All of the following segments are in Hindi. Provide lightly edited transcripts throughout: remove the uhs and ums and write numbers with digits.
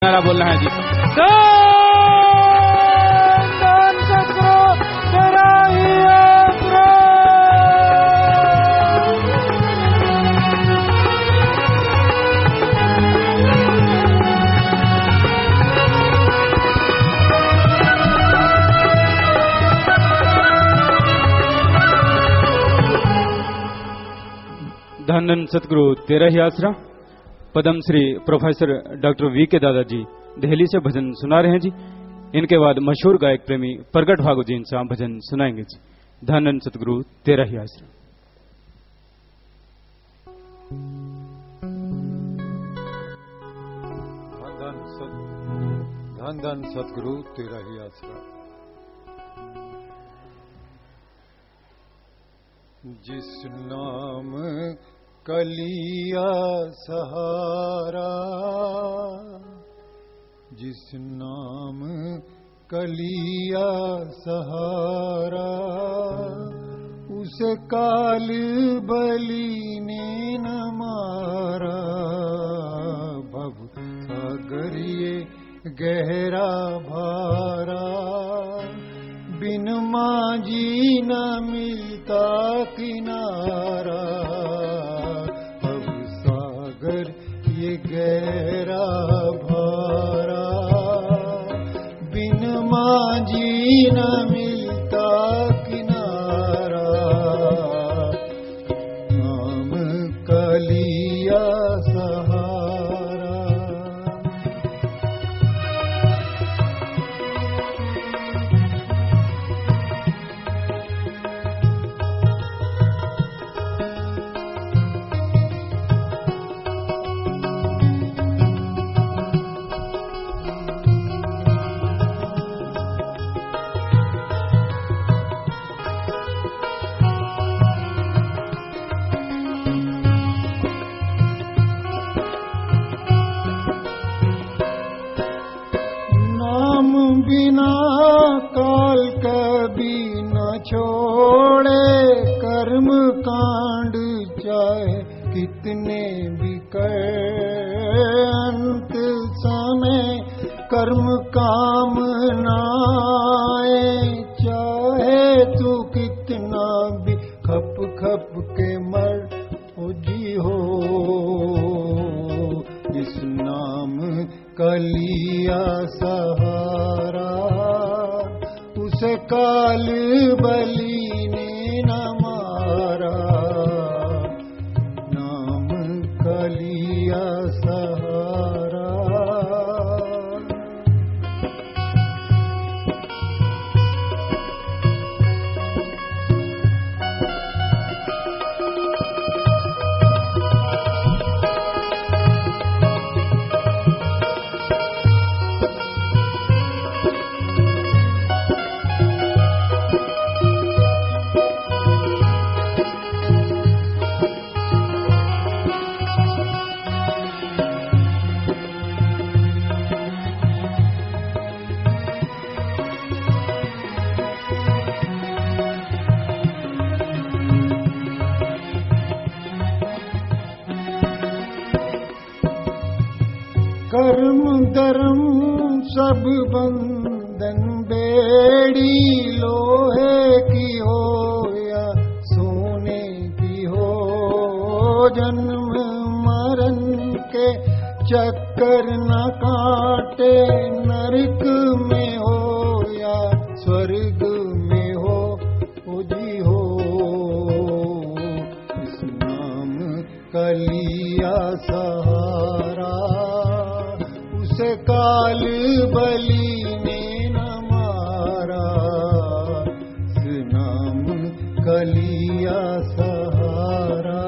नारा बोलना है जी। धन धन सतगुरु तेरा ही आसरा। Padma Shri professor doctor VK. दादाजी दिल्ली से भजन सुना रहे हैं जी। इनके बाद मशहूर गायक प्रेमी प्रगट भागवत जी इनसे भजन सुनाएंगे जी। धन धन सतगुरु तेरा ही आसरा। धन धन सतगुरु तेरा ही आसरा। जिस नाम कलिया सहारा, जिस नाम कलिया सहारा, उस काल बलि ने न मारा। भव सागर ये गहरा भारा, बिन मांझी न मिलता किनारा। अब सागर ये गहरा भारा, बिन मांझी न मिलता किनारा। नाम कलिया सहारा। बिना काल कभी न छोड़े, कर्म कांड चाहे कितने भी करे। अंत समय कर्म काम नाए, चाहे तू कितना भी खप खप के मर जी हो। इस नाम कलिया सहारा, उसे काल बलि ने न मारा। नाम कलिया सहारा। कर्म धर्म सब बंधन बेड़ी, लोहे की हो या सोने की हो। जन्म मरण के चक्कर न काटे, नरक में हो या स्वर्ग में हो जी हो। इस नाम कलिया सहारा, उसे काल बलि ने न मारा। इस नाम कलिया सहारा।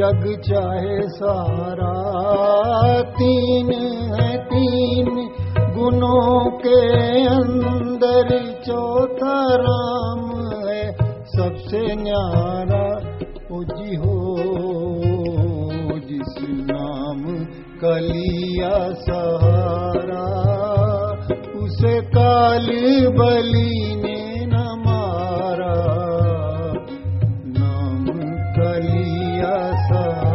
जग चाहे सारा। तीन है तीन गुणों के अंदर, चौथा राम है सबसे न्यारा। ओ जी हो जिस नाम का लिया सहारा, उसे काल बलि ने न मारा। नाम का लिया सहारा।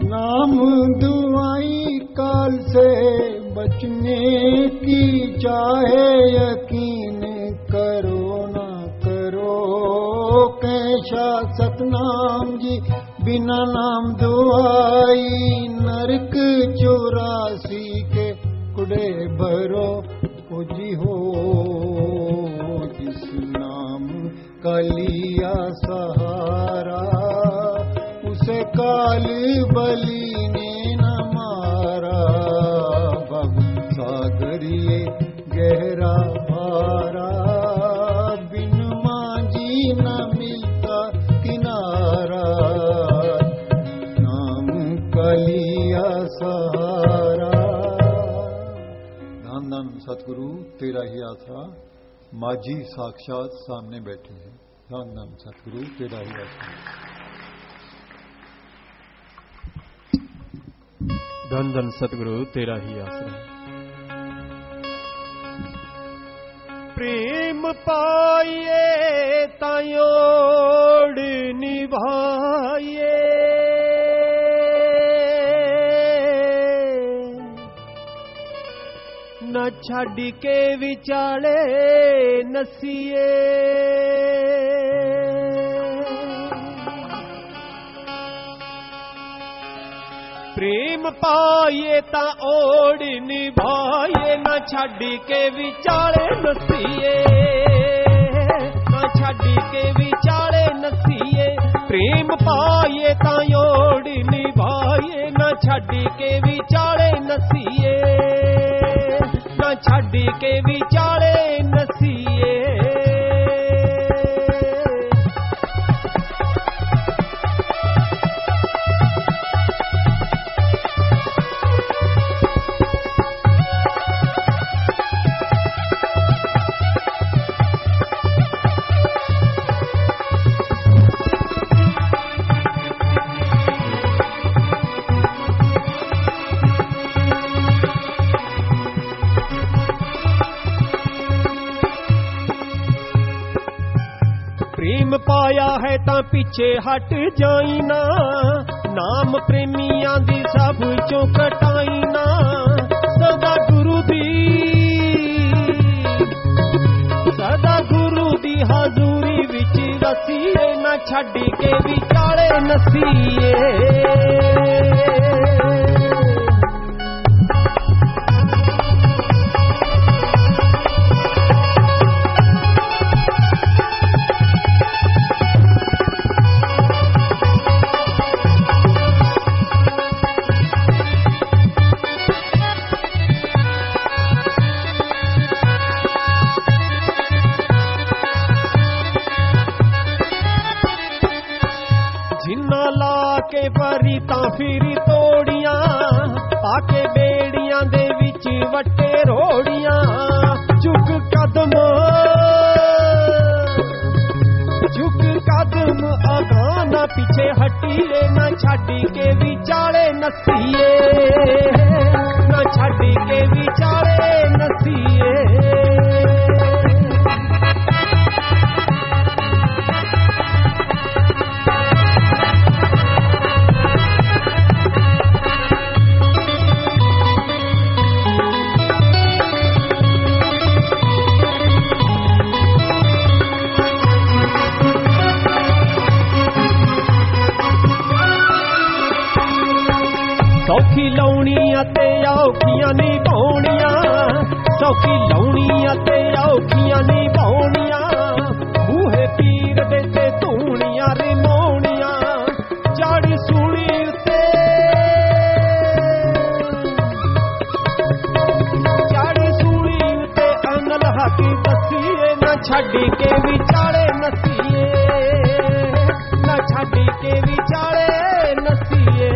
नाम दुआई काल से बचने की, चाहे यकीन करो ना करो। कैसा सतनाम जी बिना नाम दुआई, नरक 84 के कुड़े भरो। ओ जी हो जिस नाम का लिया सहारा, उसे काल बलि ने न मारा। भव सागर ये गहरा भारा, बिन मांझी न मिलता किनारा। नाम का लिया सहारा। धन धन सतगुरु तेरा ही आसरा। माझी साक्षात सामने बैठे हैं। धन धन सतगुरु तेरा ही आसरा। धन धन सतगुरु तेरा ही आसरा। प्रेम पाइए तायोड़ निभाइए, न छड़ के विचाले नसीए। प्रेम पाइए ता ओढ़ निभाइए, न छड़ के विचाले नसीए। न छड़ के विचाले नसीए। प्रेम पाइए ता ओढ़ निभाइए, न छड़ के विचाले नसीए। न छड़ के विचाले नसीए। प्रेम पाया है ता पीछे हट जाई ना, नाम प्रेमियां दी सब चों कटाई ना। सदा गुरु दी हाजूरी विच रसीए, न छड़ के विचाले नसीए। जिन्ना ला के परी तां फिरी तोड़ियां, पाके बेड़ियां दे विच वट्टे रोड़ियां। झुक कदम अगां ना पीछे हटीए, न छड़ के विचाले नसीए। न छड़ के विचाले नसीए। सौखी लाउणियां ते औखियां निभाउणियां, सौखी लाउणियां ते औखियां निभाउणियां, बूहे पीर दे ते धूणियां रिमाउणियां, चाड़ी सूली उत्ते की दसीए, न छड़ी के विचाले नसीए, न छड़ी के विचाले नसीए।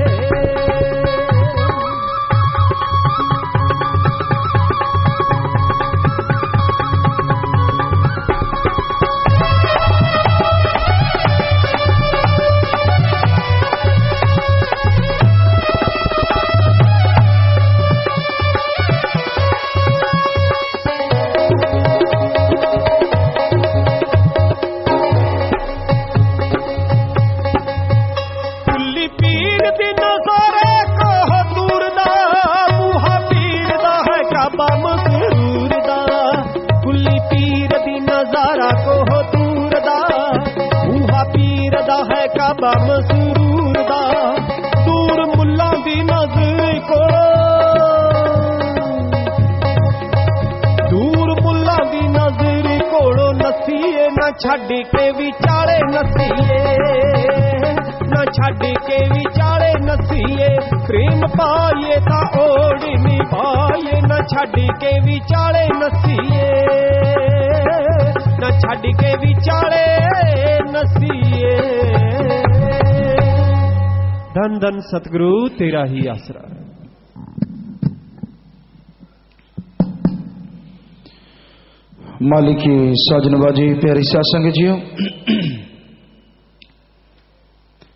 काबा मसरूर दा, दूर मुल्ला दी नज़र कोलो, दूर मुल्ला दी नज़र कोलो नसीए, न छड़ के विचाले नसीए, न छड़ के विचाले नसीए, प्रेम पाए ता ओढ़ निभाए, न छड़ के विचाले नसीए, न छड़ के विचाले नसीए। धन धन सतगुरु तेरा ही आसरा। मालिक की साजनबाजी प्यारी सासंग जियो,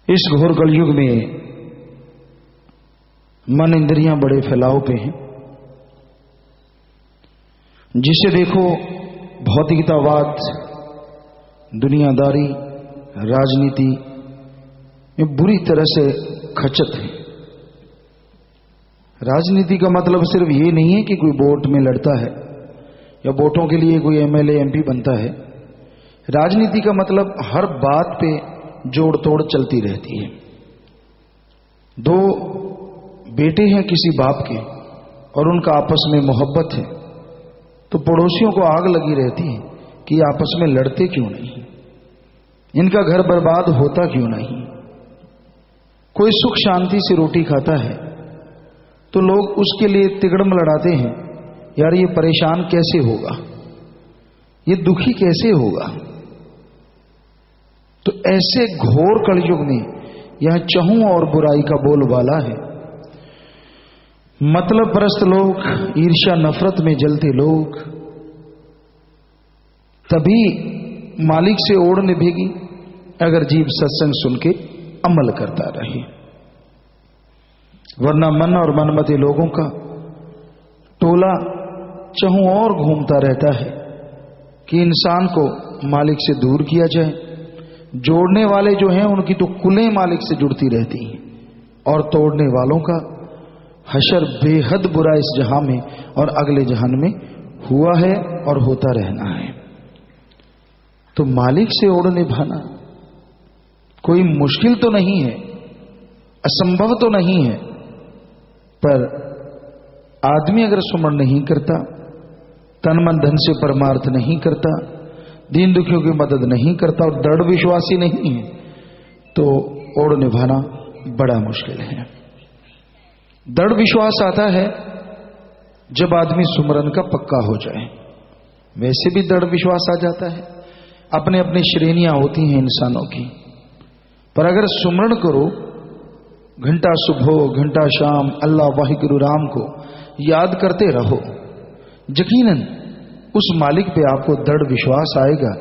इस घोर कलयुग में मन इंद्रियां बड़े फैलाव पे हैं। जिसे देखो भौतिकतावाद, दुनियादारी, राजनीति ये बुरी तरह से खचत है। राजनीति का मतलब सिर्फ ये नहीं है कि कोई वोट में लड़ता है या वोटों के लिए कोई एमएलए एमपी बनता है। राजनीति का मतलब हर बात पे जोड़ तोड़ चलती रहती है। दो बेटे हैं किसी बाप के और उनका आपस में मोहब्बत है, तो पड़ोसियों को आग लगी रहती है कि आपस में लड़ते क्यों नहीं, इनका घर बर्बाद होता क्यों नहीं। कोई सुख शांति से रोटी खाता है तो लोग उसके लिए तिगड़म लड़ाते हैं, यार ये परेशान कैसे होगा, ये दुखी कैसे होगा। तो ऐसे घोर कलयुग में यह चहू और बुराई का बोलबाला है। मतलब परस्त लोग, ईर्ष्या नफरत में जलते लोग, तभी मालिक से ओढ़ निभेगी अगर जीव सत्संग सुन के अमल करता रहे, वरना मन और मनमती लोगों का टोला चहु और घूमता रहता है कि इंसान को मालिक से दूर किया जाए। जोड़ने वाले जो हैं उनकी तो कुलें मालिक से जुड़ती रहती हैं, और तोड़ने वालों का हशर बेहद बुरा इस जहां में और अगले जहान में हुआ है और होता रहना है। तो मालिक से ओढ़ निभाना कोई मुश्किल तो नहीं है, असंभव तो नहीं है, पर आदमी अगर सुमरण नहीं करता, तन मन धन से परमार्थ नहीं करता, दीन दुखियों की मदद नहीं करता और दृढ़ विश्वासी नहीं है, तो ओढ़ निभाना बड़ा मुश्किल है। दृढ़ विश्वास आता है जब आदमी सुमरन का पक्का हो जाए। वैसे भी दृढ़ विश्वास आ जाता है, अपने अपनी श्रेणियां होती हैं इंसानों की, पर अगर सुमरण करो, घंटा सुबह घंटा शाम अल्लाह वाहिगुरु राम को याद करते रहो, यकीनन उस मालिक पे आपको दृढ़ विश्वास आएगा।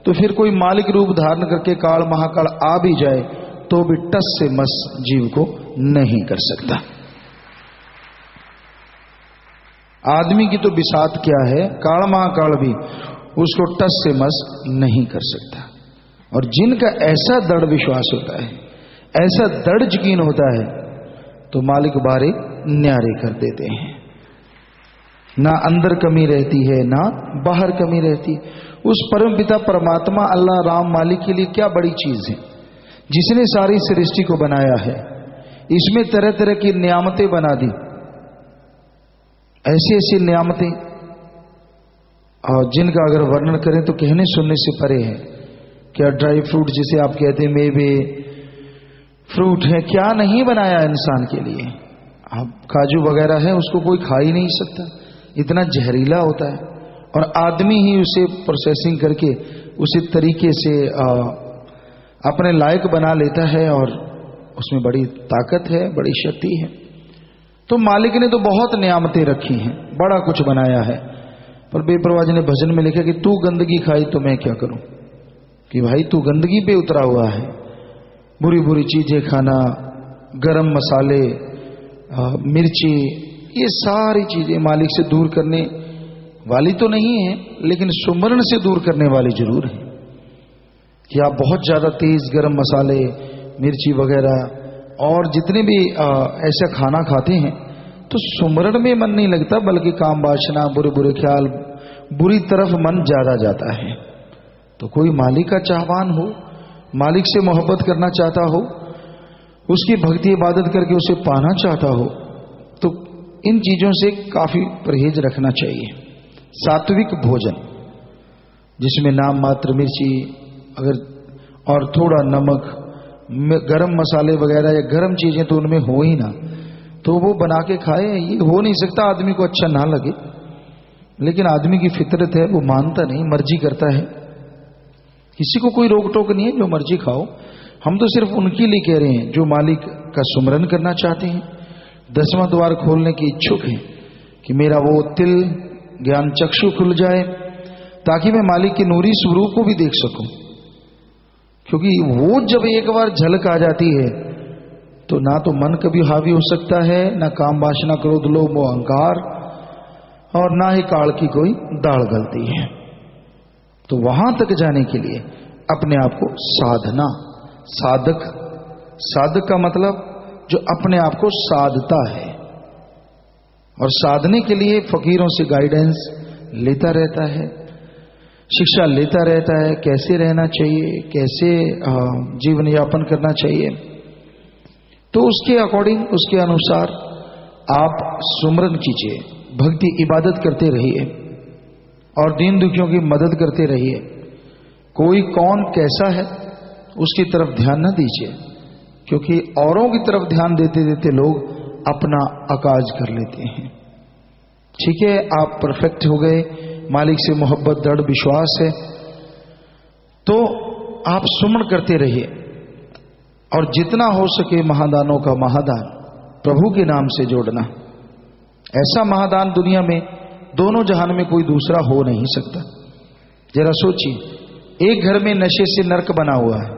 तो फिर कोई मालिक रूप धारण करके काल महाकाल आ भी जाए तो भी टस से मस जीव को नहीं कर सकता। आदमी की तो बिसात क्या है, काल महाकाल भी उसको टस से मस नहीं कर सकता। और जिनका ऐसा दृढ़ विश्वास होता है, ऐसा दृढ़ यकीन होता है, तो मालिक बारे न्यारे कर देते हैं। ना अंदर कमी रहती है, ना बाहर कमी रहती। उस परम पिता परमात्मा अल्लाह राम मालिक के लिए क्या बड़ी चीज है, जिसने सारी सृष्टि को बनाया है, इसमें तरह तरह की नियामतें बना दी, ऐसी ऐसी नियामतें और जिनका अगर वर्णन करें तो कहने सुनने से परे है। क्या ड्राई फ्रूट जिसे आप कहते हैं, मेवे फ्रूट है, क्या नहीं बनाया इंसान के लिए। अब काजू वगैरह है उसको कोई खा ही नहीं सकता, इतना जहरीला होता है, और आदमी ही उसे प्रोसेसिंग करके उसी तरीके से अपने लायक बना लेता है, और उसमें बड़ी ताकत है, बड़ी शक्ति है। तो मालिक ने तो बहुत नियामतें रखी हैं, बड़ा कुछ बनाया है, पर बेपरवाह जी ने भजन में लिखा कि तू गंदगी खाई तो मैं क्या करूं, कि भाई तू गंदगी पे उतरा हुआ है, बुरी बुरी चीजें खाना, गरम मसाले, मिर्ची, ये सारी चीजें मालिक से दूर करने वाली तो नहीं है, लेकिन सुमरण से दूर करने वाली जरूर है। कि आप बहुत ज्यादा तेज गरम मसाले, मिर्ची वगैरह और जितने भी ऐसा खाना खाते हैं तो सुमरण में मन नहीं लगता, बल्कि काम वासना, बुरे बुरे ख्याल, बुरी तरफ मन ज्यादा जाता है। तो कोई मालिक का चाहवान हो, मालिक से मोहब्बत करना चाहता हो, उसकी भक्ति इबादत करके उसे पाना चाहता हो, तो इन चीजों से काफी परहेज रखना चाहिए। सात्विक भोजन जिसमें नाम मात्र मिर्ची अगर और थोड़ा नमक, गरम मसाले वगैरह या गरम चीजें तो उनमें हो ही ना, तो वो बना के खाए। ये हो नहीं सकता आदमी को अच्छा ना लगे, लेकिन आदमी की फितरत है, वो मानता नहीं, मर्जी करता है। किसी को कोई रोक टोक नहीं है, जो मर्जी खाओ। हम तो सिर्फ उनके लिए कह रहे हैं जो मालिक का सुमरन करना चाहते हैं, 10वां द्वार खोलने की इच्छुक हैं कि मेरा वो तिल ज्ञान चक्षु खुल जाए ताकि मैं मालिक के नूरी स्वरूप को भी देख सकूं। क्योंकि वो जब एक बार झलक आ जाती है तो ना तो मन कभी हावी हो सकता है, ना काम वासना क्रोध लोभ मोह अहंकार, और ना ही काल की कोई दाढ़ गलती है। तो वहां तक जाने के लिए अपने आप को साधना, साधक, साधक का मतलब जो अपने आप को साधता है, और साधने के लिए फकीरों से गाइडेंस लेता रहता है, शिक्षा लेता रहता है, कैसे रहना चाहिए, कैसे जीवन यापन करना चाहिए। तो उसके अकॉर्डिंग, उसके अनुसार आप सुमरन कीजिए, भक्ति इबादत करते रहिए और दीन दुखियों की मदद करते रहिए। कोई कौन कैसा है उसकी तरफ ध्यान न दीजिए, क्योंकि औरों की तरफ ध्यान देते देते लोग अपना अकाज कर लेते हैं। ठीक है, आप परफेक्ट हो गए, मालिक से मोहब्बत, दृढ़ विश्वास है, तो आप सुमन करते रहिए, और जितना हो सके महादानों का महादान प्रभु के नाम से जोड़ना। ऐसा महादान दुनिया में दोनों जहान में कोई दूसरा हो नहीं सकता। जरा सोचिए, एक घर में नशे से नरक बना हुआ है,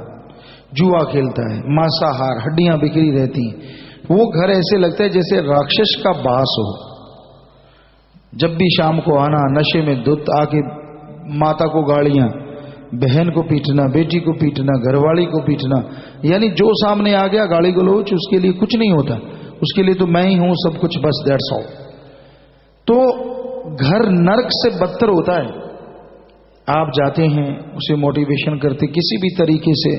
जुआ खेलता है, मांसाहार, हड्डियां बिखरी रहती हैं, वो घर ऐसे लगता है जैसे राक्षस का बास हो। जब भी शाम को आना, नशे में धुत आके माता को गालियां, बहन को पीटना, बेटी को पीटना, घरवाली को पीटना, यानी जो सामने आ गया गाली गलौज, उसके लिए कुछ नहीं होता, उसके लिए तो मैं ही हूं सब कुछ, बस दैट्स ऑल। तो घर नरक से बदतर होता है। आप जाते हैं, उसे मोटिवेशन करते, किसी भी तरीके से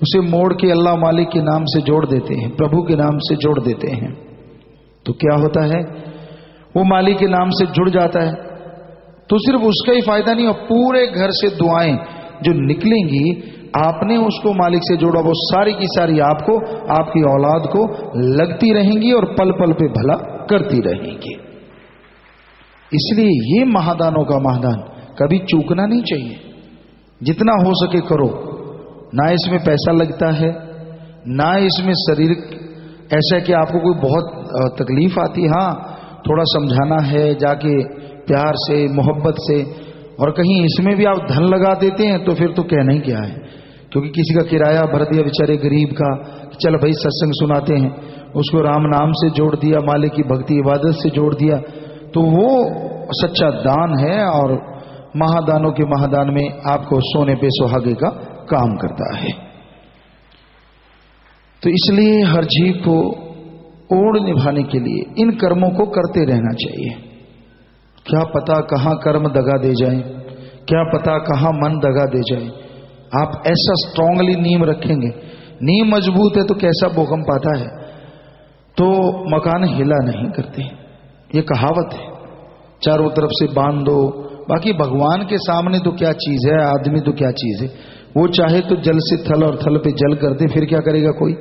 उसे मोड़ के अल्लाह मालिक के नाम से जोड़ देते हैं, प्रभु के नाम से जोड़ देते हैं, तो क्या होता है, वो मालिक के नाम से जुड़ जाता है। तो सिर्फ उसका ही फायदा नहीं, और पूरे घर से दुआएं जो निकलेंगी, आपने उसको मालिक से जोड़ा, वो सारी की सारी आपको, आपकी औलाद को लगती रहेंगी और पल पल पे भला करती रहेंगी। इसलिए ये महादानों का महादान कभी चूकना नहीं चाहिए। जितना हो सके करो, ना इसमें पैसा लगता है, ना इसमें शरीर ऐसा कि आपको कोई बहुत तकलीफ आती। हाँ, थोड़ा समझाना है जाके प्यार से, मोहब्बत से, और कहीं इसमें भी आप धन लगा देते हैं तो फिर तो कहना ही क्या है। क्योंकि किसी का किराया भर दिया बेचारे गरीब का, चल भाई सत्संग सुनाते हैं, उसको राम नाम से जोड़ दिया, मालिक की भक्ति इबादत से जोड़ दिया, तो वो सच्चा दान है, और महादानों के महादान में आपको सोने पे सुहागे का काम करता है। तो इसलिए हर जीव को ओढ़ निभाने के लिए इन कर्मों को करते रहना चाहिए। क्या पता कहां कर्म दगा दे जाए, क्या पता कहां मन दगा दे जाए। आप ऐसा स्ट्रांगली नींव रखेंगे, नींव मजबूत है तो कैसा भूकंप आता है। तो मकान हिला नहीं करते। ये कहावत है, चारों तरफ से बांध दो। बाकी भगवान के सामने तो क्या चीज है, आदमी तो क्या चीज है। वो चाहे तो जल से थल और थल पे जल कर दे, फिर क्या करेगा कोई।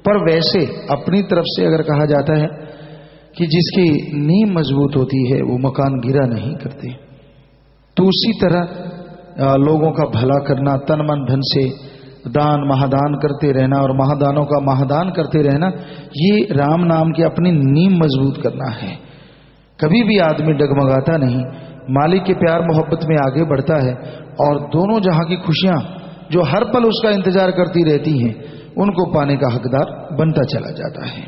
पर वैसे अपनी तरफ से अगर कहा जाता है कि जिसकी नींव मजबूत होती है वो मकान गिरा नहीं करते। तो उसी तरह लोगों का भला करना, तन मन धन से दान महादान करते रहना और महादानों का महादान करते रहना, ये राम नाम की अपनी नींव मजबूत करना है। कभी भी आदमी डगमगाता नहीं, मालिक के प्यार मोहब्बत में आगे बढ़ता है और दोनों जहां की खुशियां जो हर पल उसका इंतजार करती रहती हैं, उनको पाने का हकदार बनता चला जाता है।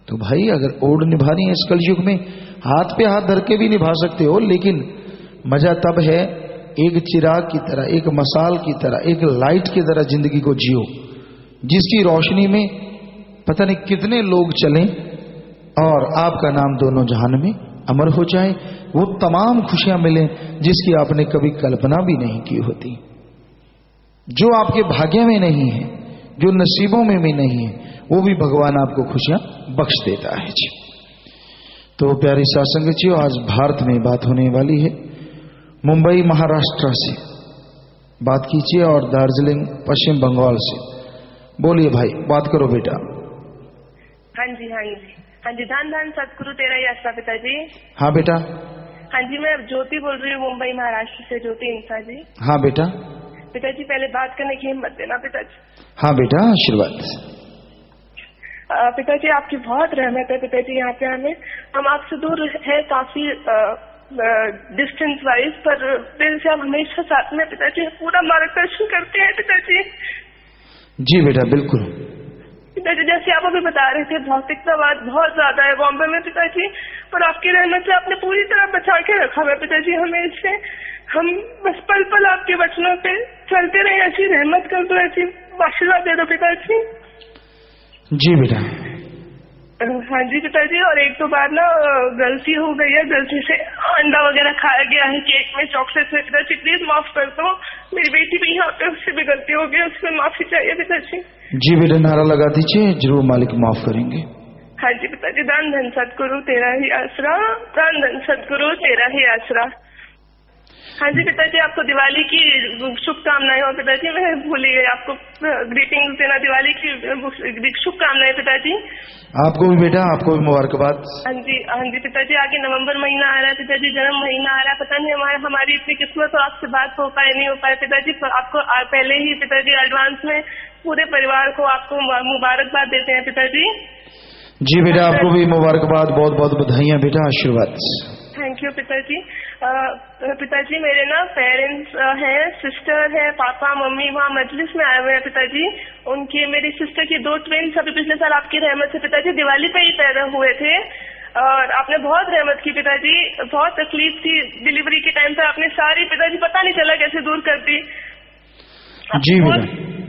तो भाई अगर ओढ़ निभानी है इस कलयुग में, हाथ पे हाथ धर के भी निभा सकते हो, लेकिन मजा तब है एक चिराग की तरह, एक मसाल की तरह, एक लाइट की तरह जिंदगी को जियो, जिसकी रोशनी में पता नहीं कितने लोग चलें और आपका नाम दोनों जहान में अमर हो जाए। वो तमाम खुशियां मिलें जिसकी आपने कभी कल्पना भी नहीं की होती, जो आपके भाग्य में नहीं है, जो नसीबों में भी नहीं है, वो भी भगवान आपको खुशियां बख्श देता है जी। तो प्यारी साथ संगत जी, आज भारत में बात होने वाली है। मुंबई महाराष्ट्र से बात कीजिए और दार्जिलिंग पश्चिम बंगाल से। बोलिए भाई, बात करो बेटा। हाँ जी हाँ जी हाँ जी। धन धन सतगुरु तेरा ही आसरा पिताजी। हाँ बेटा। हाँ जी, मैं ज्योति बोल रही हूँ मुंबई महाराष्ट्र से, ज्योति इंसा जी। हाँ बेटा। पिताजी पहले बात करने की हिम्मत देना पिताजी। हाँ बेटा, आशीर्वाद। पिताजी आपकी बहुत रहमत है पिताजी, यहाँ पे हम आपसे दूर है काफी डिस्टेंस वाइज, पर दिल से हम हमेशा साथ में पिताजी, पूरा मार्गदर्शन करते हैं पिताजी। जी बेटा बिल्कुल। पिताजी जैसे आप अभी बता रहे थे, भौतिकतावाद बहुत ज्यादा है बॉम्बे में पिताजी, पर आपकी रहमत से आपने पूरी तरह बचा के रखा है पिताजी हमें इससे। हम बस पल पल आपके वचनों पे चलते रहे, ऐसी रहमत कर दो, ऐसी आशीर्वाद दे दो पिताजी। जी बेटा। हाँ जी पिताजी, और एक दो बार ना गलती हो गई है, गलती से अंडा वगैरह खाया गया है केक में, चॉकलेट में पिताजी, प्लीज माफ कर दो। मेरी बेटी भी यहाँ पे, उससे भी गलती हो गई, उसमें माफी चाहिए पिताजी। जी बेटा, नारा लगा दीजिए, जरूर मालिक माफ करेंगे। हाँ जी पिताजी। धन धन सतगुरु तेरा ही आसरा, धन धन सतगुरु तेरा ही आसरा। हाँ जी पिताजी, आपको दिवाली की शुभकामनाएं हो पिताजी, मैं भूल गई आपको ग्रीटिंग्स देना, दिवाली की शुभकामनाएं पिताजी। आपको भी बेटा, आपको भी मुबारकबाद। हाँ जी पिताजी, आगे नवंबर महीना आ रहा है पिताजी, जन्म महीना आ रहा है, पता नहीं हमारी इतनी किस्मत हो आपसे बात हो पाए नहीं हो पाए पिताजी, तो आपको पहले ही पिताजी एडवांस में पूरे परिवार को आपको मुबारकबाद देते हैं पिताजी। जी बेटा, आपको भी मुबारकबाद, बहुत बहुत बधाइयाँ बेटा, आशीर्वाद। थैंक यू पिताजी। पिताजी मेरे ना पेरेंट्स हैं, सिस्टर है, पापा मम्मी वहाँ मजलिस में आए हुए हैं पिताजी। उनकी, मेरी सिस्टर की 2 ट्विन्स अभी पिछले साल आपकी रहमत से पिताजी दिवाली पे ही पैदा हुए थे, और आपने बहुत रहमत की पिताजी। बहुत तकलीफ थी डिलीवरी के टाइम पे, आपने सारी पिताजी पता नहीं चला कैसे दूर कर दी। जी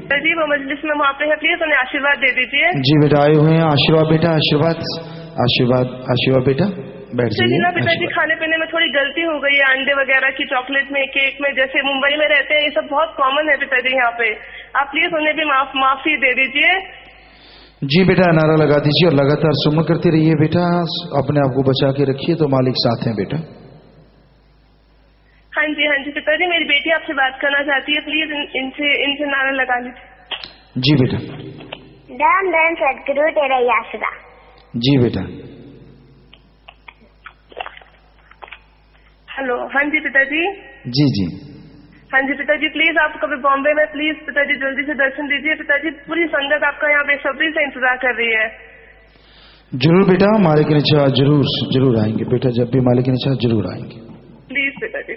पिताजी वो मजलिस में वहाँ पे है, प्लीज उन्हें आशीर्वाद दे दीजिए। जी बेटा, आए हुए हैं, आशीर्वाद बेटा, आशीर्वाद आशीर्वाद आशीर्वाद बेटा, बैठ जाइए। ना पिताजी, खाने पीने में थोड़ी गलती हो गई है, अंडे वगैरह की, चॉकलेट में, केक में, जैसे मुंबई में रहते हैं ये सब बहुत कॉमन है पिताजी यहाँ पे, आप प्लीज उन्हें भी माफी दे दीजिए। जी बेटा, नारा लगा दीजिए और लगातार सुमन करते रहिए बेटा, अपने आप को बचा के रखिए, तो मालिक साथ हैं बेटा। हाँ जी पिताजी, मेरी बेटी आपसे बात करना चाहती है, प्लीज इनसे नारा लगा लीजिए। जी बेटा। धन धन सतगुरु तेरा ही आसरा। जी बेटा। हेलो। हाँ जी पिताजी। जी जी। हाँ जी पिताजी, प्लीज आप कभी बॉम्बे में प्लीज पिताजी जल्दी से दर्शन दीजिए पिताजी, पूरी संगत आपका यहाँ बेसब्री से इंतजार कर रही है। जरूर बेटा, मालिक ने चाहा जरूर आएंगे बेटा, जब भी मालिक ने चाहा जरूर आएंगे। प्लीज पिताजी,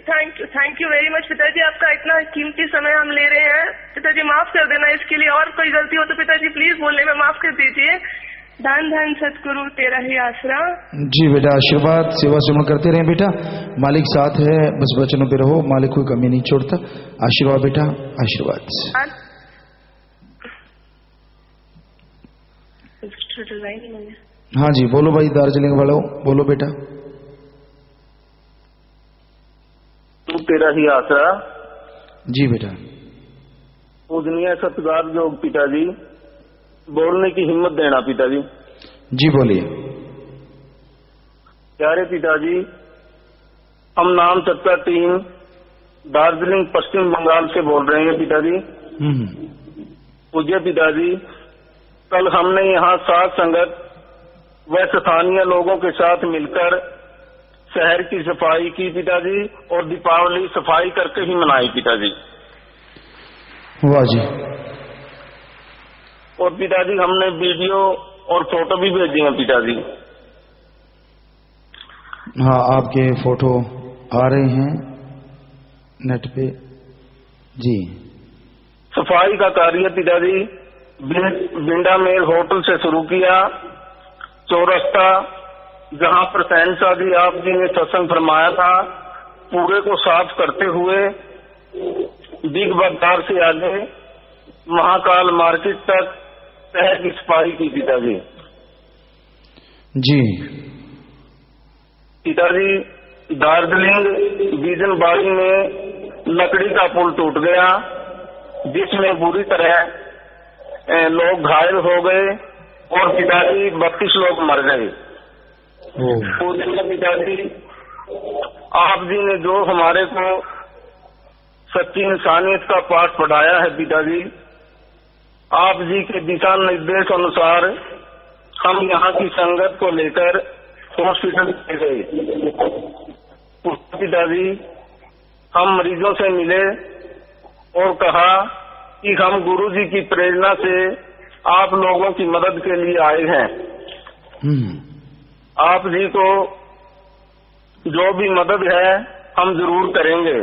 थैंक यू वेरी मच पिताजी, आपका इतना कीमती समय हम ले रहे हैं पिताजी, माफ कर देना इसके लिए, और कोई गलती हो तो पिताजी प्लीज बोलने में माफ कर दीजिए। धन धन सतगुरु तेरा ही आसरा। जी बेटा, आशीर्वाद, सेवा सुमन करते रहे बेटा, मालिक साथ है, बस वचनों पे रहो, मालिक कोई कमी नहीं छोड़ता। आशीर्वाद बेटा, आशीर्वाद। हाँ जी, बोलो भाई दार्जिलिंग वालों, बोलो बेटा। तू तेरा ही आसरा। जी बेटा। पूजनीय सत्कार योग पिताजी, बोलने की हिम्मत देना पिताजी। जी बोलिए। प्यारे पिताजी, हम नाम चक्का टीम दार्जिलिंग पश्चिम बंगाल से बोल रहे हैं पिताजी। पूज्य पिताजी, कल हमने यहाँ साथ संगत व स्थानीय लोगों के साथ मिलकर शहर की सफाई की पिताजी, और दीपावली सफाई करके ही मनाई पिताजी। वाह जी। और पिताजी हमने वीडियो और फोटो भी भेजे हैं पिताजी। हाँ, आपके फोटो आ रहे हैं नेट पे जी। सफाई का कार्य पिताजी बिंडा मेल होटल से शुरू किया। चौरस्ता जहां पर शहंशाह जी आप जी ने सत्संग फरमाया था, पूरे को साफ करते हुए बिग बाजार से आगे महाकाल मार्केट तक शहर की सफाई की पिताजी। जी पिताजी, दार्जिलिंग बीजनबाड़ी में लकड़ी का पुल टूट गया, जिसमें बुरी तरह लोग घायल हो गए और पिताजी 32 लोग मर गए। पिताजी, आप जी ने जो हमारे को सच्ची इंसानियत का पाठ पढ़ाया है पिताजी, आप जी के दिशा निर्देश अनुसार हम यहाँ की संगत को लेकर हॉस्पिटल ले गए। पिताजी, हम मरीजों से मिले और कहा कि हम गुरु जी की प्रेरणा से आप लोगों की मदद के लिए आए हैं। आप जी को जो भी मदद है हम जरूर करेंगे।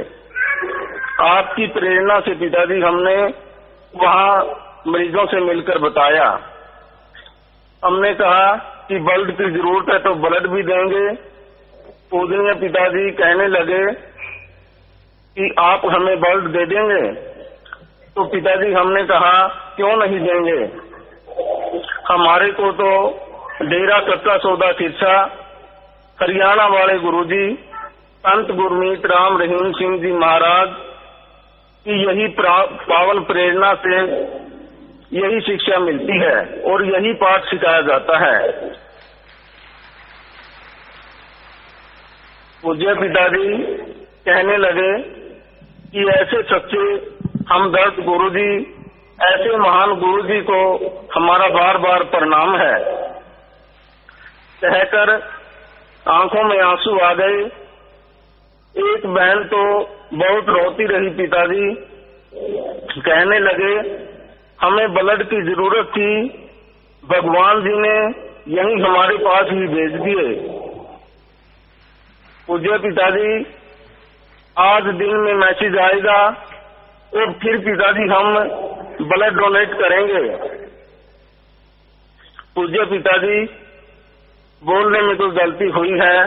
आपकी प्रेरणा से पिताजी हमने वहाँ मरीजों से मिलकर बताया। हमने कहा कि ब्लड की जरूरत है तो ब्लड भी देंगे। पूजनीय पिताजी कहने लगे कि आप हमें ब्लड दे देंगे। तो पिताजी हमने कहा क्यों नहीं देंगे, हमारे को तो डेरा कच्चा सौदा सिरसा हरियाणा वाले गुरुजी संत गुरमीत राम रहीम सिंह जी महाराज की यही पावन प्रेरणा से यही शिक्षा मिलती है और यही पाठ सिखाया जाता है। पूज्य पिताजी कहने लगे कि ऐसे सच्चे हमदर्द गुरुजी, ऐसे महान गुरुजी को हमारा बार बार प्रणाम है। कहकर आंखों में आंसू आ गए। एक बहन तो बहुत रोती रही पिताजी, कहने लगे हमें ब्लड की जरूरत थी, भगवान जी ने यही हमारे पास ही भेज दिए। पूज्य पिताजी, आज दिन में मैसेज आएगा और फिर पिताजी हम ब्लड डोनेट करेंगे। पूज्य पिताजी, बोलने में तो गलती हुई है,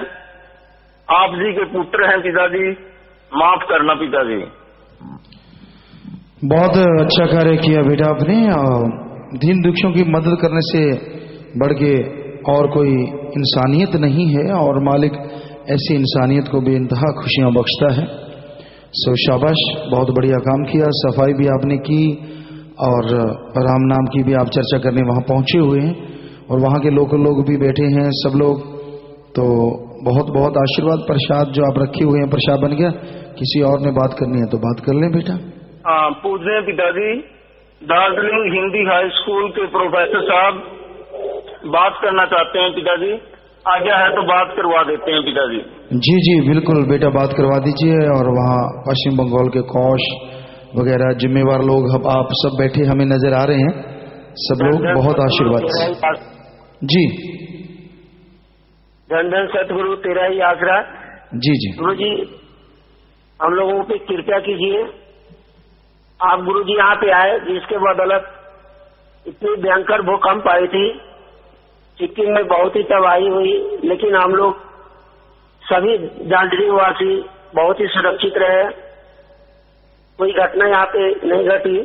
आप जी के पुत्र हैं पिताजी, माफ करना पिताजी। बहुत अच्छा कार्य किया बेटा आपने। दीन दुखियों की मदद करने से बढ़ के और कोई इंसानियत नहीं है, और मालिक ऐसी इंसानियत को बेइंतहा खुशियां बख्शता है। सो शाबाश, बहुत बढ़िया काम किया। सफाई भी आपने की और राम नाम की भी आप चर्चा करने वहां पहुंचे हुए हैं, और वहां के लोकल लोग भी बैठे हैं सब लोग। तो बहुत बहुत आशीर्वाद। प्रसाद जो आप रखे हुए हैं प्रसाद बन गया। किसी और ने बात करनी है तो बात कर लें बेटा। हाँ, पूजनीय पिताजी, दार्जिलिंग हिंदी हाई स्कूल के प्रोफेसर साहब बात करना चाहते हैं पिताजी। आज्ञा है तो बात करवा देते हैं पिताजी। जी जी बिल्कुल बेटा, बात करवा दीजिए। और वहाँ पश्चिम बंगाल के कौश वगैरह जिम्मेवार लोग आप सब बैठे हमें नजर आ रहे हैं, सब लोग बहुत आशीर्वाद। जी, धन धन सतगुरु तेरा ही आसरा। जी जी गुरु जी, हम लोगों पे कृपया कीजिए। आप गुरु जी यहाँ पे आए, जिसके बदौलत इतनी भयंकर भूकंप आई थी, सिक्किम में बहुत ही तबाही हुई, लेकिन हम लोग सभी दार्जिलिंग वासी बहुत ही सुरक्षित रहे। कोई घटना यहाँ पे नहीं घटी।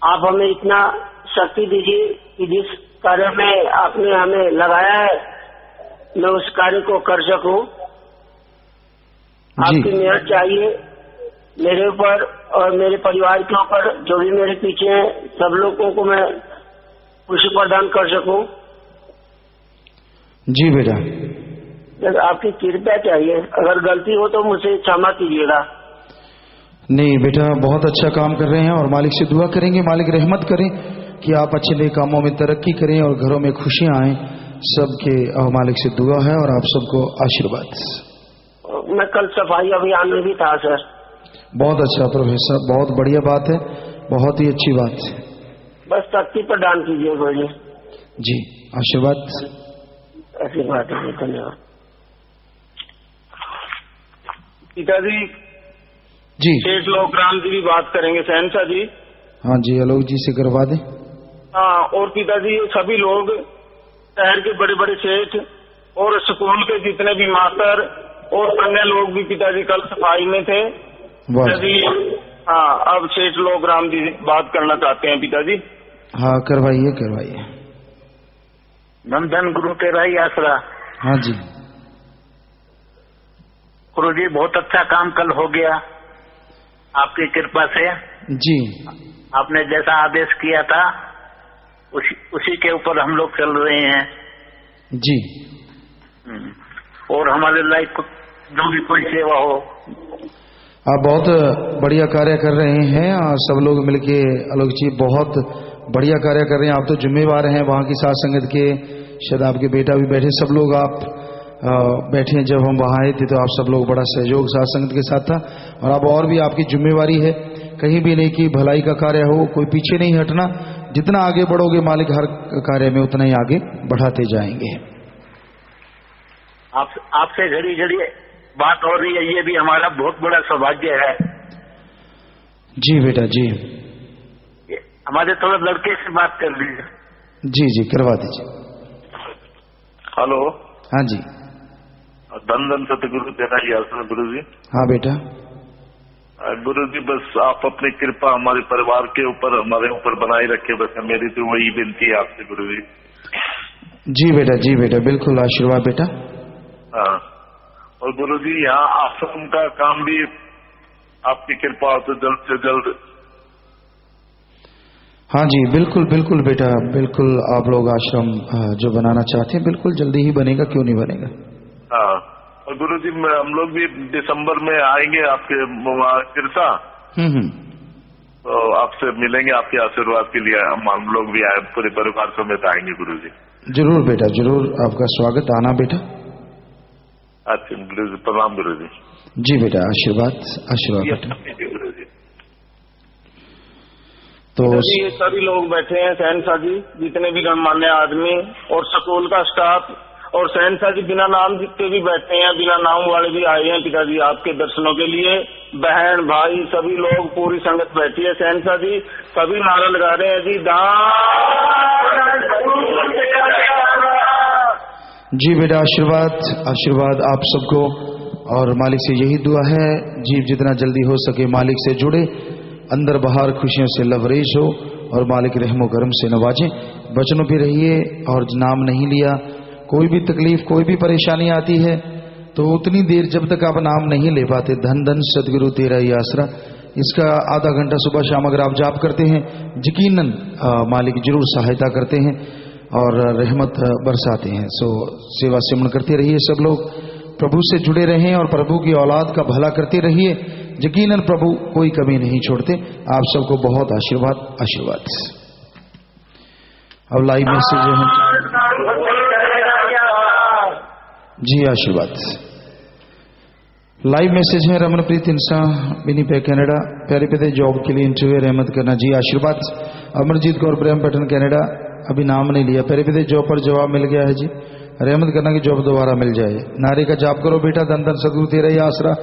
आप हमें इतना शक्ति दीजिए कि जिस कार्य में आपने हमें लगाया है मैं उस कार्य को कर सकूं। आपकी मेहनत चाहिए मेरे ऊपर और मेरे परिवार के ऊपर, जो भी मेरे पीछे हैं सब लोगों को मैं खुशी प्रदान कर सकूं। जी बेटा। आपकी कृपया चाहिए, अगर गलती हो तो मुझे क्षमा कीजिएगा। नहीं बेटा, बहुत अच्छा काम कर रहे हैं और मालिक से दुआ करेंगे, मालिक रहमत करें कि आप अच्छे नए कामों में तरक्की करें और घरों में खुशियां आए। सबके मालिक से दुआ है और आप सबको आशीर्वाद। मैं कल सफाई अभियान में भी था सर। बहुत अच्छा प्रोफेसर, बहुत बढ़िया बात है, बहुत ही अच्छी बात है। बस शक्ति प्रदान कीजिए मुझे। जी आशीर्वाद। आशीर्वाद, धन्यवाद। पिताजी जी सेठ लोकराम जी भी बात करेंगे, सहनसा जी। हाँ जी, आलोक जी से करवा दें। हाँ, और पिताजी सभी लोग, शहर के बड़े बड़े सेठ और स्कूल के जितने भी मास्टर और अन्य लोग भी पिताजी कल सफाई में थे पिताजी। हाँ, अब सेठ लोकराम जी बात करना चाहते हैं पिताजी। हाँ करवाइए करवाइए। नंदन गुरु तेरा ही आसरा। हाँ जी गुरु जी, बहुत अच्छा काम कल हो गया आपकी कृपा से। जी आपने जैसा आदेश किया था उसी के ऊपर हम लोग चल रहे हैं जी। और हमारे लायक जो भी कोई सेवा हो। आप बहुत बढ़िया कार्य कर रहे हैं और सब लोग मिलके, आलोक जी बहुत बढ़िया कार्य कर रहे हैं। आप तो जिम्मेवार हैं वहाँ की साथ संगत के, शायद आपके बेटा भी बैठे, सब लोग आप बैठे हैं। जब हम वहाँ आए थे तो आप सब लोग बड़ा सहयोग साथ संगत के साथ था और अब और भी आपकी जिम्मेवारी है कहीं भी नहीं कि भलाई का कार्य हो, कोई पीछे नहीं हटना। जितना आगे बढ़ोगे मालिक हर कार्य में उतना ही आगे बढ़ाते जाएंगे। आपसे घड़ी घड़ी बात हो रही है, ये भी हमारा बहुत बड़ा सौभाग्य है। जी बेटा जी। हमारे थोड़ा लड़के से बात कर लीजिए। जी जी करवा दीजिए। हेलो। हाँ जी। धन धन सतगुरु तेरा ही आसरा गुरु जी। हाँ बेटा। गुरु जी, बस आप अपनी कृपा हमारे परिवार के ऊपर, हमारे ऊपर बनाए रखे, बस मेरी तो वही विनती है आपसे गुरु जी। जी बेटा बिल्कुल आशीर्वाद बेटा। हाँ, और गुरु जी यहाँ आश्रम का काम भी आपकी कृपा हो तो जल्द से जल्द। हाँ जी बिल्कुल बिल्कुल बेटा, बिल्कुल आप लोग आश्रम जो बनाना चाहते हैं बिल्कुल जल्दी ही बनेगा, क्यों नहीं बनेगा। हाँ, और गुरु जी हम लोग भी दिसंबर में आएंगे आपके सिरसा। तो आपसे मिलेंगे, आपके आशीर्वाद के लिए हम लोग भी आए, पूरे परिवार समेत आएंगे गुरु जी। जरूर बेटा जरूर, आपका स्वागत, आना बेटा। अच्छा गुरु जी, प्रणाम गुरु जी। जी बेटा, आशीर्वाद आशीर्वाद बेटा। गुरु जी तो ये सभी लोग बैठे हैं, सहनसा जी, जितने भी गणमान्य आदमी और स्कूल का स्टाफ, और सहनसा जी बिना नाम के भी बैठे हैं, बिना नाम वाले भी आए हैं पिताजी आपके दर्शनों के लिए। बहन भाई सभी लोग, पूरी संगत बैठी है। सहनसा जी सभी नारा लगा रहे हैं जी, जी बेटा आशीर्वाद आशीर्वाद आप सबको, और मालिक से यही दुआ है जीव जितना जल्दी हो सके मालिक से जुड़े, अंदर बाहर खुशियों से लबरेज हो और मालिक रहमो करम से नवाजे। बचनों पे रहिए और नाम नहीं लिया, कोई भी तकलीफ कोई भी परेशानी आती है तो उतनी देर जब तक आप नाम नहीं ले पाते, धन धन सदगुरु तेरा ही आसरा, इसका आधा घंटा सुबह शाम अगर आप जाप करते हैं यकीनन मालिक जरूर सहायता करते हैं और रहमत बरसाते हैं। सो सेवा सिमरण करते रहिए, सब लोग प्रभु से जुड़े रहें और प्रभु की औलाद का भला करते रहिए, यकीनन प्रभु कोई कमी नहीं छोड़ते। आप सबको बहुत आशीर्वाद आशीर्वाद। अब लाइव मैसेज है जी, आशीर्वाद। लाइव मैसेज है रमनप्रीत इंसान विनीपेग कनाडा, प्यारे पिता जॉब के लिए इंटरव्यू रहमत करना जी, आशीर्वाद। अमरजीत कौर प्रेम पैटर्न कनाडा, अभी नाम नहीं लिया, प्यारे पिता जॉब पर जवाब मिल गया है जी, रहमत करना की जॉब दोबारा मिल जाए। नारे का जाप करो बेटा, धन धन सदगुरु तेरा ही आसरा,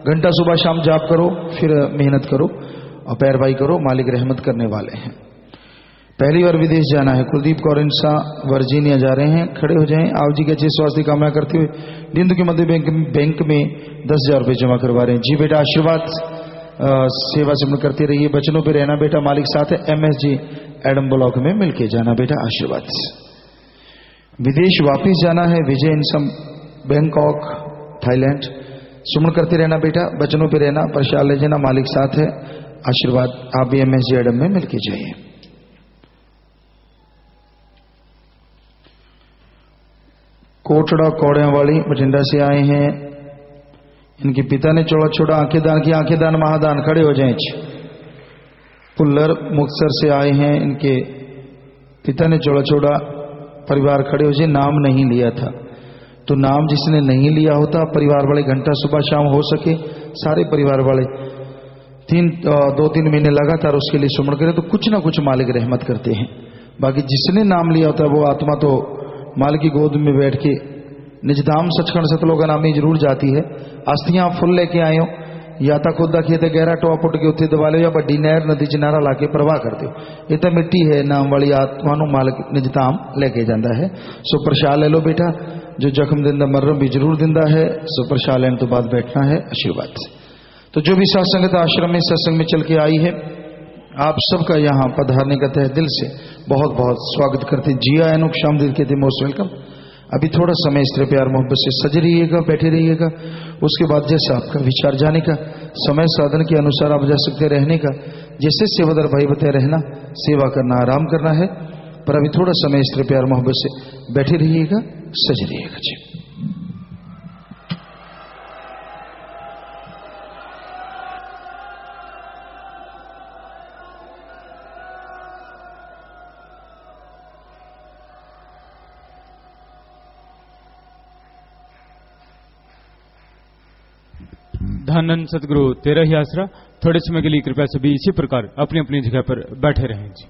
घंटा सुबह शाम जाप करो, फिर मेहनत करो और पैरवाई करो, मालिक रहमत करने वाले हैं। पहली बार विदेश जाना है, कुलदीप कौर इंसा वर्जीनिया जा रहे हैं, खड़े हो जाएं। आप जी के अच्छे स्वास्थ्य कामना करते हुए दिंदु के मध्य बैंक में 10,000 रुपये जमा करवा रहे हैं जी बेटा, आशीर्वाद। सेवा सिमरण करते रहिए, बचनों पे रहना बेटा, मालिक साथ है। MSG एडम ब्लॉक में मिलके जाना बेटा, आशीर्वाद। विदेश वापिस जाना है, विजय इंसम बैंकॉक थाईलैंड, सुमन करते रहना बेटा, बचनों पे रहना, प्रसाद ले जाना, मालिक साथ है, आशीर्वाद। आप भी MSG एडम में मिलके जाइए। कोटड़ा कौड़ियां वाली बठिंडा से आए हैं। इनके पिता ने चौड़ा छोड़ा आंखें दान की, आंखें दान महादान, खड़े हो जाए। पुल्लर मुक्तसर से आए हैं। इनके पिता ने चौड़ा छोड़ा परिवार खड़े हो जाए। नाम नहीं लिया था, तो नाम जिसने नहीं लिया होता परिवार वाले घंटा सुबह शाम हो सके सारे परिवार वाले 2-3 महीने लगातार उसके लिए सुमरण करें तो कुछ ना कुछ मालिक रहमत करते हैं। बाकी जिसने नाम लिया होता है वो आत्मा तो मालिक की गोद में बैठ के निजधाम सचखंड सतलोक नामी जरूर जाती है। अस्थियां फुल लेके आए हो या तो खुदा खेते गहरा टोआ पुट के उत्थे दबा लो या बड़ी नहर नदी च नारा ला के प्रवाह करते हो। ये तो मिट्टी है, नाम वाली आत्मा नूं मालिक निजधाम लेके जाता है। सो प्रसाद ले लो बेटा, जो जख्म दिंदा मर्रम भी जरूर दिंदा है। सो प्रसाद लेने तो बाद बैठना है आशीर्वाद से। तो जो भी सत्संगत आश्रम में सत्संग में चल के आई है, आप सबका यहाँ पधारने का तहे दिल से बहुत बहुत स्वागत करते। जिया एनुक शाम दिन के थे मोस्ट वेलकम। अभी थोड़ा समय इस तरह प्यार मोहब्बत से सज रहिएगा, बैठे रहिएगा। उसके बाद जैसे आपका विचार जाने का समय साधन के अनुसार आप जा सकते रहने का, जैसे सेवादार भाई बताए रहना, सेवा करना, आराम करना है। पर अभी थोड़ा समय इस तरह प्यार मोहब्बत से बैठे रहिएगा, सज रहिएगा जी। धन्य सतगुरु तेरा ही आसरा। थोड़े समय के लिए कृपया सभी इसी प्रकार अपनी अपनी जगह पर बैठे रहें जी।